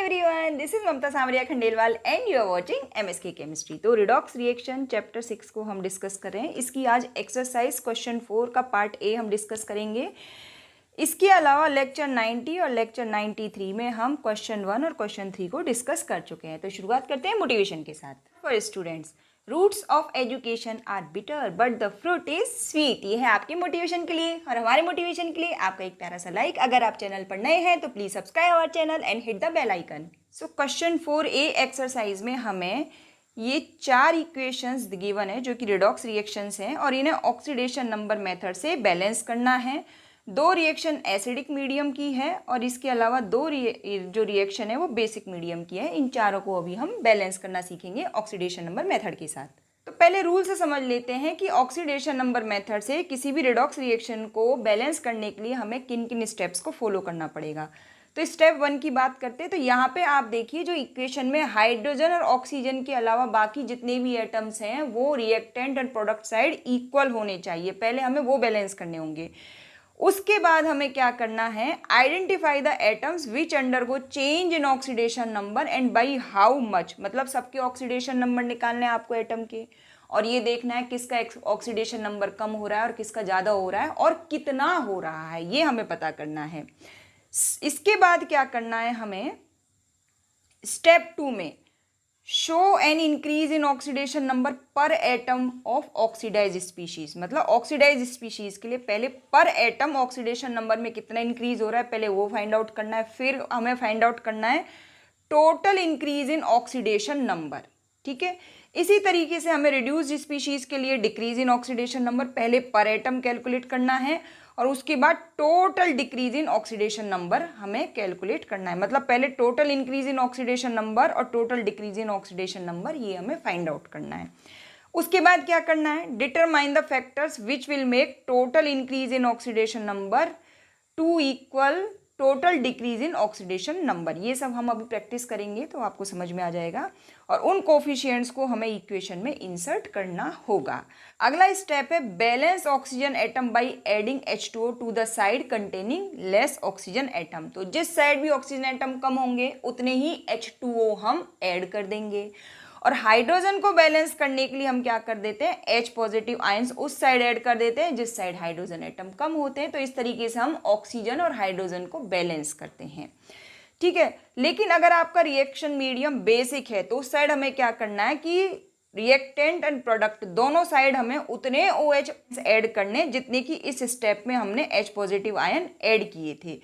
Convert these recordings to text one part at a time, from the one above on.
Everyone, this is Mamta Sanwariya Khandelwal and you are watching MSK chemistry. तो redox reaction chapter 6 को हम discuss कर रहे हैं। इसकी आज एक्सरसाइज क्वेश्चन 4 का पार्ट ए हम डिस्कस करेंगे। इसके अलावा लेक्चर 90 और लेक्चर 93 में हम क्वेश्चन 1 और क्वेश्चन 3 को डिस्कस कर चुके हैं। तो शुरुआत करते हैं मोटिवेशन के साथ। For students, roots of education are bitter but the fruit is sweet. ये है आपके मोटिवेशन के लिए और हमारे मोटिवेशन के लिए आपका एक प्यारा सा लाइक। अगर आप चैनल पर नए हैं तो please subscribe our channel and hit the bell icon. So question 4A exercise में हमें ये 4 इक्वेशंस गिवन है जो कि रिडॉक्स रिएक्शंस हैं और इन्हें ऑक्सीडेशन नंबर मेथड से बैलेंस करना है। 2 रिएक्शन एसिडिक मीडियम की है और इसके अलावा 2 जो रिएक्शन है वो बेसिक मीडियम की है। इन चारों को अभी हम बैलेंस करना सीखेंगे ऑक्सीडेशन नंबर मेथड के साथ। तो पहले रूल से समझ लेते हैं कि ऑक्सीडेशन नंबर मेथड से किसी भी रिडॉक्स रिएक्शन को बैलेंस करने के लिए हमें किन किन स्टेप्स को फॉलो करना पड़ेगा। तो स्टेप 1 की बात करते हैं। तो यहाँ पे आप देखिए जो इक्वेशन में हाइड्रोजन और ऑक्सीजन के अलावा बाकी जितने भी एटम्स हैं वो reactant and product side equal होने चाहिए। पहले हमें वो बैलेंस करने होंगे। उसके बाद हमें क्या करना है, identify the atoms which undergo change in oxidation number and by how much. मतलब सबके ऑक्सीडेशन नंबर निकालने हैं आपको एटम के और ये देखना है किसका ऑक्सीडेशन नंबर कम हो रहा है और किसका ज़्यादा हो रहा है और कितना हो रहा है, ये हमें पता करना है। इसके बाद क्या करना है हमें, स्टेप 2 में show an increase in oxidation number पर एटम ऑफ ऑक्सीडाइज स्पीशीज। मतलब ऑक्सीडाइज स्पीशीज के लिए पहले पर एटम ऑक्सीडेशन नंबर में कितना इंक्रीज हो रहा है पहले वो फाइंड आउट करना है। फिर हमें फाइंड आउट करना है total increase in oxidation number. ठीक है, इसी तरीके से हमें रिड्यूस्ड स्पीशीज के लिए डिक्रीज इन ऑक्सीडेशन नंबर पहले पर एटम कैलकुलेट करना है और उसके बाद total decrease in oxidation number हमें कैलकुलेट करना है। मतलब पहले total increase in oxidation number और total decrease in oxidation number ये हमें फाइंड आउट करना है। उसके बाद क्या करना है, determine the factors which will make total increase in oxidation number two equal total decrease in oxidation number. ये सब हम अभी प्रैक्टिस करेंगे तो आपको समझ में आ जाएगा और उन कोफिशिएंट्स को हमें इक्वेशन में इंसर्ट करना होगा। अगला स्टेप है balance oxygen atom by adding H2O to the side containing less oxygen atom. तो जिस साइड भी ऑक्सीजन एटम कम होंगे उतने ही H2O हम ऐड कर देंगे और हाइड्रोजन को बैलेंस करने के लिए हम क्या कर देते हैं, H पॉजिटिव आयंस उस साइड ऐड कर देते हैं जिस साइड हाइड्रोजन एटम कम होते हैं। तो इस तरीके से हम ऑक्सीजन और हाइड्रोजन को बैलेंस करते हैं। ठीक है, लेकिन अगर आपका रिएक्शन मीडियम बेसिक है तो उस साइड हमें क्या करना है कि रिएक्टेंट एंड प्रोडक्ट दोनों साइड हमें उतने OH ऐड करने जितने की इस स्टेप में हमने H पॉजिटिव आयन ऐड किए थे।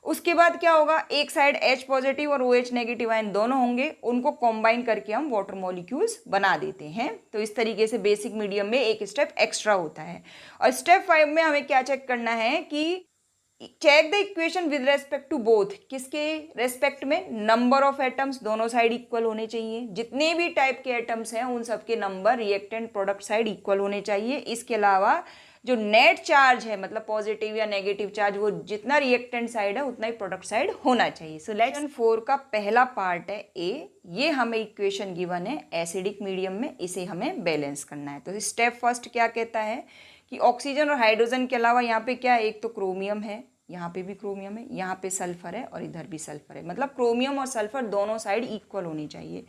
उसके बाद क्या होगा, एक साइड H पॉजिटिव और OH नेगेटिव आयन दोनों होंगे, उनको कॉम्बाइन करके हम वाटर मॉलिक्यूल्स बना देते हैं। तो इस तरीके से बेसिक मीडियम में एक स्टेप एक्स्ट्रा होता है। और स्टेप 5 में हमें क्या चेक करना है कि check the equation with respect to both. किसके रेस्पेक्ट में, नंबर ऑफ एटम्स दोनों साइड इक्वल होने चाहिए। जितने भी टाइप के एटम्स हैं उन सबके number reactant product side equal होने चाहिए। इसके अलावा जो नेट चार्ज है मतलब पॉजिटिव या नेगेटिव चार्ज वो जितना रिएक्टेंट साइड है उतना ही प्रोडक्ट साइड होना चाहिए। सो लेक्शन 4 का पहला पार्ट है ए। ये हमें इक्वेशन गिवन है एसिडिक मीडियम में, इसे हमें बैलेंस करना है। तो स्टेप फर्स्ट क्या कहता है कि ऑक्सीजन और हाइड्रोजन के अलावा यहाँ पे क्या है, एक तो क्रोमियम है, यहाँ पे भी क्रोमियम है, यहाँ पे सल्फर है और इधर भी सल्फर है। मतलब क्रोमियम और सल्फर दोनों साइड इक्वल होनी चाहिए।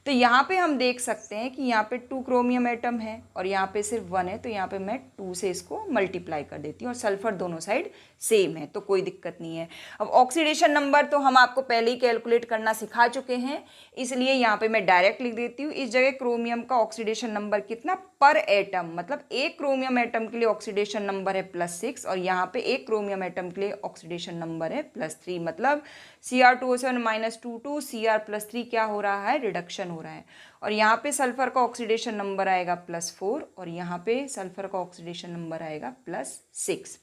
तो यहाँ पे हम देख सकते हैं कि यहाँ पे 2 क्रोमियम एटम है और यहाँ पे सिर्फ 1 है। तो यहाँ पे मैं 2 से इसको मल्टीप्लाई कर देती हूँ और सल्फर दोनों साइड सेम है तो कोई दिक्कत नहीं है। अब ऑक्सीडेशन नंबर तो हम आपको पहले ही कैलकुलेट करना सिखा चुके हैं, इसलिए यहाँ पे मैं डायरेक्ट लिख देती हूँ। इस जगह क्रोमियम का ऑक्सीडेशन नंबर कितना पर एटम, मतलब एक क्रोमियम एटम के लिए ऑक्सीडेशन नंबर है +6 और यहाँ पे एक क्रोमियम एटम के लिए ऑक्सीडेशन नंबर है +3। मतलब Cr2O7 -2 Cr+3 क्या हो रहा है, रिडक्शन हो रहा है। और यहाँ पे सल्फर का ऑक्सीडेशन नंबर आएगा +4 और यहाँ पे सल्फर का ऑक्सीडेशन नंबर आएगा +6।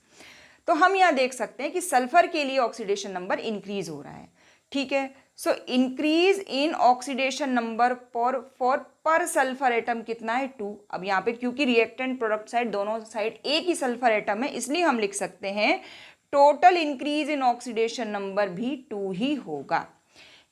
तो हम यहाँ देख सकते हैं कि सल्फर के लिए ऑक्सीडेशन नंबर इंक्रीज हो रहा है। ठीक है, so increase in oxidation number for पर सल्फर एटम कितना है, 2। अब यहाँ पे क्योंकि रिएक्टेंट प्रोडक्ट साइड दोनों साइड एक ही सल्फर एटम है इसलिए हम लिख सकते हैं total increase in oxidation number भी 2 ही होगा।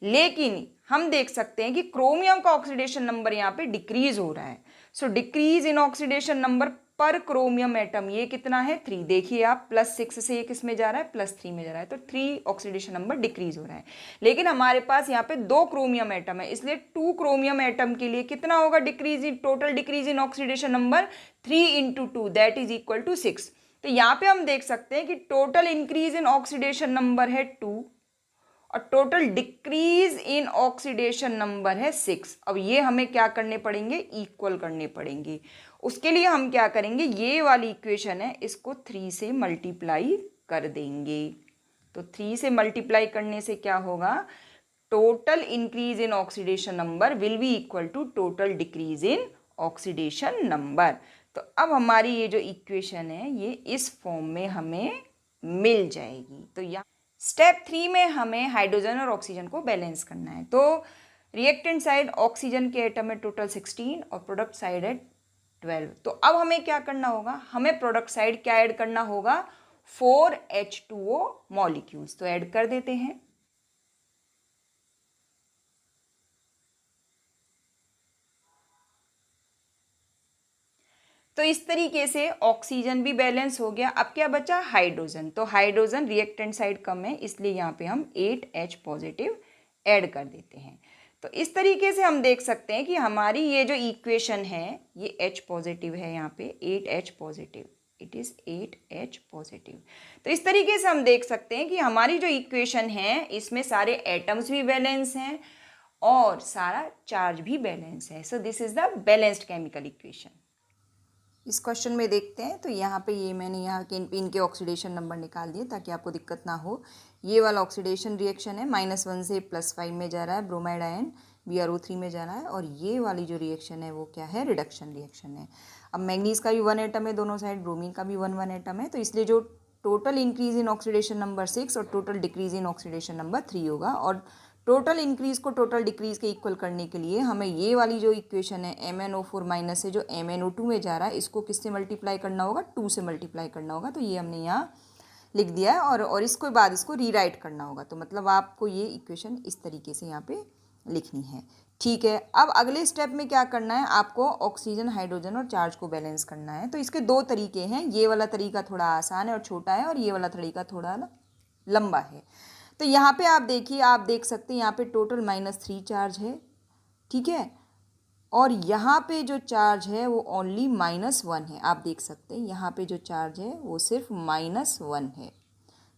लेकिन हम देख सकते हैं कि क्रोमियम का ऑक्सीडेशन नंबर यहाँ पे डिक्रीज हो रहा है। सो डिक्रीज इन ऑक्सीडेशन नंबर पर क्रोमियम एटम, ये कितना है 3। देखिए आप +6 से ये किस में जा रहा है, +3 में जा रहा है, तो 3 ऑक्सीडेशन नंबर डिक्रीज हो रहा है। लेकिन हमारे पास यहाँ पे 2 क्रोमियम एटम है, इसलिए 2 क्रोमियम एटम के लिए कितना होगा decrease in, total decrease in oxidation number 3 × 2 that is equal to 6। तो यहाँ पे हम देख सकते हैं कि total increase in oxidation number है 2 और total decrease in oxidation number है 6। अब ये हमें क्या करने पड़ेंगे, इक्वल करने पड़ेंगे। उसके लिए हम क्या करेंगे, ये वाली इक्वेशन है इसको 3 से मल्टीप्लाई कर देंगे। तो 3 से मल्टीप्लाई करने से क्या होगा, total increase in oxidation number will be equal to total decrease in oxidation number. तो अब हमारी ये जो इक्वेशन है ये इस फॉर्म में हमें मिल जाएगी। तो यहाँ स्टेप 3 में हमें हाइड्रोजन और ऑक्सीजन को बैलेंस करना है। तो रिएक्टेंट साइड ऑक्सीजन के एटम है टोटल 16 और प्रोडक्ट साइड है 12। तो अब हमें क्या करना होगा, हमें प्रोडक्ट साइड क्या ऐड करना होगा, 4H2O मॉलिक्यूल्स। तो ऐड कर देते हैं। तो इस तरीके से ऑक्सीजन भी बैलेंस हो गया। अब क्या बचा, हाइड्रोजन। तो हाइड्रोजन रिएक्टेंट साइड कम है, इसलिए यहाँ पे हम 8H पॉजिटिव ऐड कर देते हैं। तो इस तरीके से हम देख सकते हैं कि हमारी ये जो इक्वेशन है ये H पॉजिटिव है, यहाँ पे 8H positive, it is 8H positive. तो इस तरीके से हम देख सकते हैं कि हमारी जो इक्वेशन है इसमें सारे एटम्स भी बैलेंस हैं और सारा चार्ज भी बैलेंस है। So this is the balanced chemical equation. इस क्वेश्चन में देखते हैं। तो यहाँ पे ये मैंने यहाँ के इनके ऑक्सीडेशन नंबर निकाल दिए ताकि आपको दिक्कत ना हो। ये वाला ऑक्सीडेशन रिएक्शन है, -1 से +5 में जा रहा है, ब्रोमाइड आयन BrO3 में जा रहा है। और ये वाली जो रिएक्शन है वो क्या है, रिडक्शन रिएक्शन है। अब मैंगनीज का भी 1 एटम है दोनों साइड, ब्रोमीन का भी 1 एटम है। तो इसलिए जो total increase in oxidation number 6 और total decrease in oxidation number 3 होगा। और टोटल इंक्रीज को टोटल डिक्रीज के इक्वल करने के लिए हमें ये वाली जो इक्वेशन है MnO4 माइनस से जो MnO2 में जा रहा है इसको किससे मल्टीप्लाई करना होगा, 2 से मल्टीप्लाई करना होगा। तो ये हमने यहाँ लिख दिया है और इसको बाद इसको रीराइट करना होगा। तो मतलब आपको ये इक्वेशन इस तरीके से यहाँ पे लिखनी है। ठीक है, अब अगले स्टेप में क्या करना है, आपको ऑक्सीजन, हाइड्रोजन और चार्ज को बैलेंस करना है। तो इसके 2 तरीके हैं, ये वाला तरीका थोड़ा आसान है और छोटा है और ये वाला तरीका थोड़ा लंबा है। तो यहाँ पे आप देखिए, आप देख सकते हैं यहाँ पे टोटल -3 चार्ज है, ठीक है। और यहाँ पे जो चार्ज है वो ओनली -1 है। आप देख सकते हैं यहाँ पे जो चार्ज है वो सिर्फ -1 है।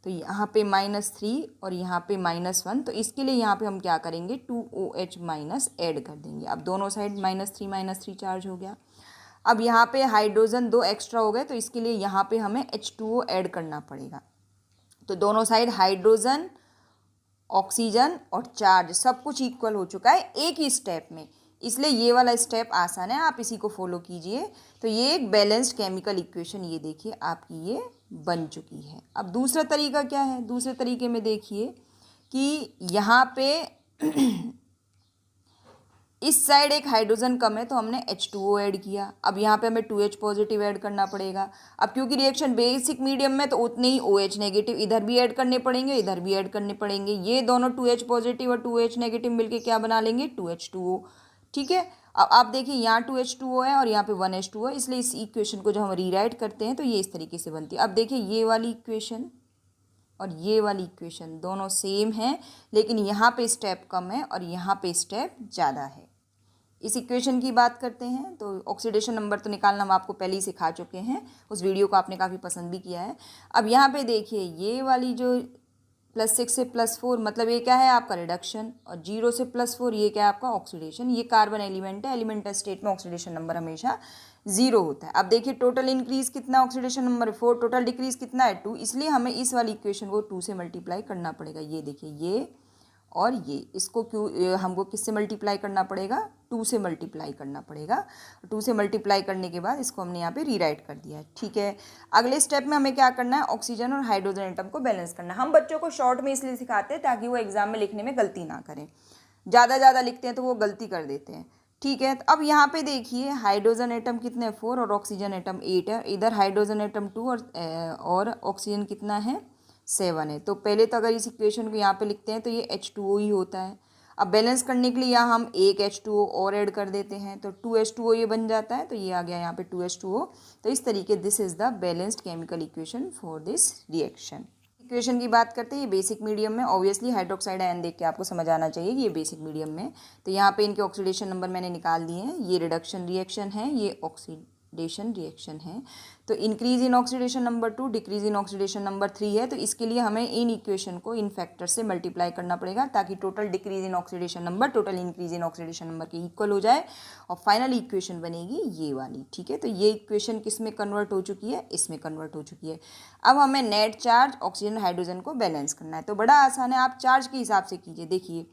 तो यहाँ पे -3 और यहाँ पे -1। तो इसके लिए यहाँ पे हम क्या करेंगे, 2OH माइनस ऐड कर देंगे। अब दोनों साइड -3 चार्ज हो गया। अब यहाँ पे हाइड्रोजन 2 एक्स्ट्रा हो गए, तो इसके लिए यहाँ पे हमें H2O ऐड करना पड़ेगा। तो दोनों साइड हाइड्रोजन, ऑक्सीजन और चार्ज सब कुछ इक्वल हो चुका है एक ही स्टेप में, इसलिए ये वाला स्टेप आसान है, आप इसी को फॉलो कीजिए। तो ये एक बैलेंस्ड केमिकल इक्वेशन ये देखिए आपकी ये बन चुकी है। अब दूसरा तरीका क्या है, दूसरे तरीके में देखिए कि यहाँ पे इस साइड एक हाइड्रोजन कम है तो हमने H2O ऐड किया। अब यहाँ पे हमें 2H पॉजिटिव ऐड करना पड़ेगा। अब क्योंकि रिएक्शन बेसिक मीडियम में तो उतने ही OH नेगेटिव इधर भी ऐड करने पड़ेंगे, इधर भी ऐड करने पड़ेंगे। ये दोनों 2H पॉजिटिव और 2H नेगेटिव मिलके क्या बना लेंगे, 2H2O। ठीक है, अब आप देखिए यहाँ 2H2O है और यहाँ पे 1H2O है, इसलिए इस इक्वेशन को जब हम रीराइट करते हैं तो ये इस तरीके से बनती है। अब देखिए ये वाली इक्वेशन और ये वाली इक्वेशन दोनों सेम हैं, लेकिन यहाँ पे स्टेप कम है और यहाँ पे स्टेप ज़्यादा है। इस इक्वेशन की बात करते हैं तो ऑक्सीडेशन नंबर तो निकालना हम आपको पहले ही सिखा चुके हैं, उस वीडियो को आपने काफ़ी पसंद भी किया है। अब यहाँ पे देखिए ये वाली जो +6 से +4 मतलब ये क्या है आपका रिडक्शन, और 0 से +4 ये क्या है आपका ऑक्सीडेशन। ये कार्बन एलिमेंट है, एलिमेंटल स्टेट में ऑक्सीडेशन नंबर हमेशा 0 होता है। अब देखिए टोटल इंक्रीज कितना, ऑक्सीडेशन नंबर 4, टोटल डिक्रीज कितना है 2, इसलिए हमें इस वाली इक्वेशन को 2 से मल्टीप्लाई करना पड़ेगा। ये देखिए ये और ये, इसको क्यों हमको किससे मल्टीप्लाई करना पड़ेगा, 2 से मल्टीप्लाई करना पड़ेगा। 2 से मल्टीप्लाई करने के बाद इसको हमने यहाँ पे रीराइट कर दिया है। ठीक है, अगले स्टेप में हमें क्या करना है, ऑक्सीजन और हाइड्रोजन एटम को बैलेंस करना है। हम बच्चों को शॉर्ट में इसलिए सिखाते हैं ताकि वो एग्जाम में लिखने में गलती ना करें, ज़्यादा लिखते हैं तो वो गलती कर देते हैं। ठीक है, तो अब यहाँ पे देखिए हाइड्रोजन एटम कितने 4 और ऑक्सीजन एटम 8 है, इधर हाइड्रोजन एटम 2 और ऑक्सीजन कितना है 7 है। तो पहले तो अगर इस इक्वेशन को यहाँ पे लिखते हैं तो ये H2O ही होता है। अब बैलेंस करने के लिए यहाँ हम एक H2O और ऐड कर देते हैं, तो 2H2O ये बन जाता है, तो ये आ गया यहाँ पे 2H2O। तो इस तरीके this is the balanced chemical equation for this reaction. Equation की बात करते हैं, ये बेसिक मीडियम में, ऑब्वियसली हाइड्रोक्साइड आयन देख के आपको समझ आना चाहिए कि ये बेसिक मीडियम में। तो यहाँ पे इनके ऑक्सीडेशन नंबर मैंने निकाल दिए हैं, ये रिडक्शन रिएक्शन है, ये ऑक्सीडेशन रिएक्शन है। तो increase in oxidation number 2, decrease in oxidation number 3 है, तो इसके लिए हमें इन इक्वेशन को इन फैक्टर से मल्टीप्लाई करना पड़ेगा ताकि total decrease in oxidation number total increase in oxidation number के इक्वल हो जाए और फाइनल इक्वेशन बनेगी ये वाली, ठीक है। तो ये इक्वेशन किस में कन्वर्ट हो चुकी है, इसमें कन्वर्ट हो चुकी है। अब हमें नेट चार्ज ऑक्सीजन हाइड्रोजन को बैलेंस करना है, तो बड़ा आसान है, आप चार्ज के हिसाब से कीजिए। देखिए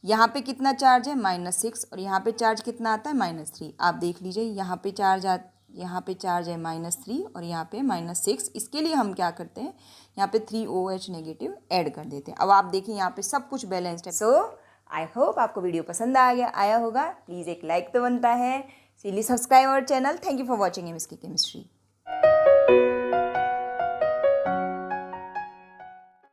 यहाँ पे कितना चार्ज है -6 और यहाँ पे चार्ज कितना आता है -3। आप देख लीजिए यहाँ पे चार्ज है -3 और यहाँ पे -6। इसके लिए हम क्या करते हैं, यहाँ पे 3OH नेगेटिव ऐड कर देते हैं। अब आप देखिए यहाँ पे सब कुछ बैलेंस्ड है। सो आई होप आपको वीडियो पसंद आया होगा। प्लीज़ एक लाइक तो बनता है। Please subscribe our channel. Thank you for watching MSK chemistry.